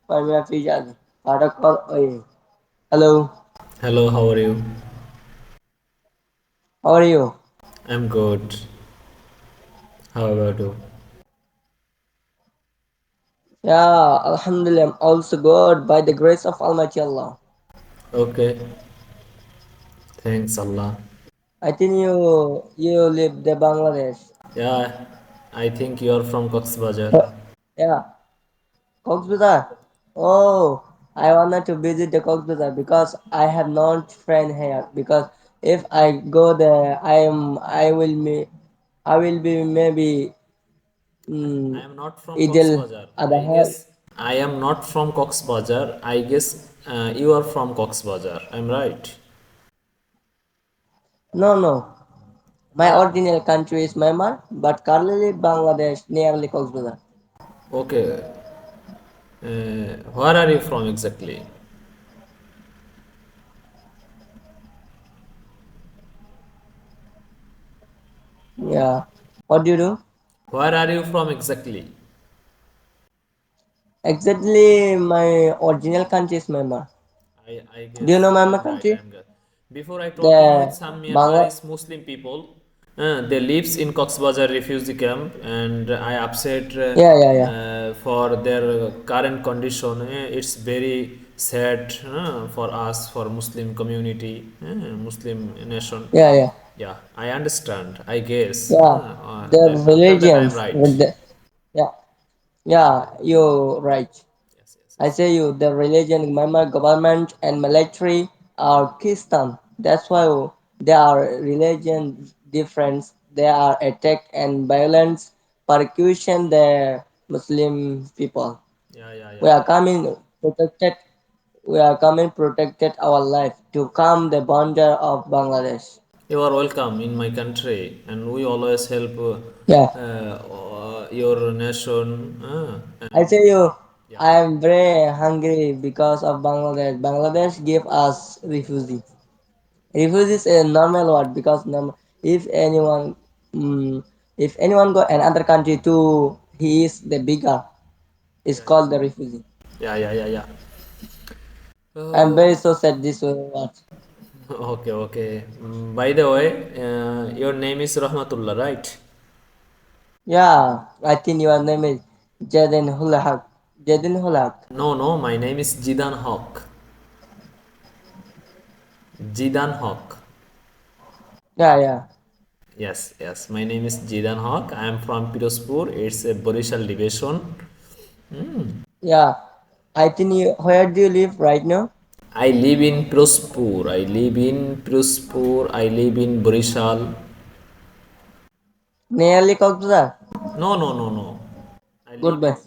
Pamela Fijal. Protocol. Hello. Hello, how are you? How are you? I'm good. How about you? Yeah, Alhamdulillah. I'm also good by the grace of Almighty Allah. Okay, thanks Allah. I think you live the Bangladesh. Yeah, I think you are from Cox's Bazar. Yeah, Cox's Bazar. Oh, I wanted to visit the Cox's Bazar because I have no friend here. Because if I go there, I will be maybe I mm, am not from Cox's Idil Bazar. I Adha. guess I am not from Cox's Bazar. I guess you are from Cox's Bazar. I'm right. No, no. My Where? original country is Myanmar, but currently Bangladesh, nearly Cox's Bazar. Okay. Where are you from exactly? Yeah. What do you do? Where are you from exactly? Exactly, my original country is Myanmar. I Do you know guess Myanmar I'm right. country? I'm good. Before I talking with The some Bangla. Myanmarese Muslim people, they lives in Cox's Bazar refugee camp, and I upset Yeah, yeah, yeah, for their current condition. It's very sad for us, for Muslim community, Muslim nation. yeah, yeah, Yeah, I understand. I guess yeah. The that after that I am religions right. with the yeah, yeah. You're right. Yes, yes, I yes. say you, the religion, Myanmar government and military are Christian. That's why there are religion difference. There are attack and violence, persecution the Muslim people. Yeah, yeah, We yeah. are coming protected. We are coming protected our life to calm the boundary of Bangladesh. You are welcome in my country, and we always help Yeah, your nation. I And tell you, yeah, I am very hungry because of Bangladesh. Bangladesh give us refugees. Refugees is a normal word because if anyone, mm, if anyone go another country too, he is the bigger. It's yeah, yeah, called the refugee. yeah, yeah, yeah, yeah. I'm Uh, very so sad this word. okay, okay. By the way, your name is Rahmatullah, right? Yeah, I think your name is Jaden Hulahak. Jaden Hulahak. No, no, my name is Jidan Hawk. Jidan Hawk. Yeah, yeah, Yes, yes. My name is Jidan Hawk. I am from Pirospur. It's a Borishal division. yeah. I think where do you live right now? I live in Pirospur. I live in Pirospur. I live in Borishal. Nearly Coxbazar. No, no, no, no. I live Goodbye. in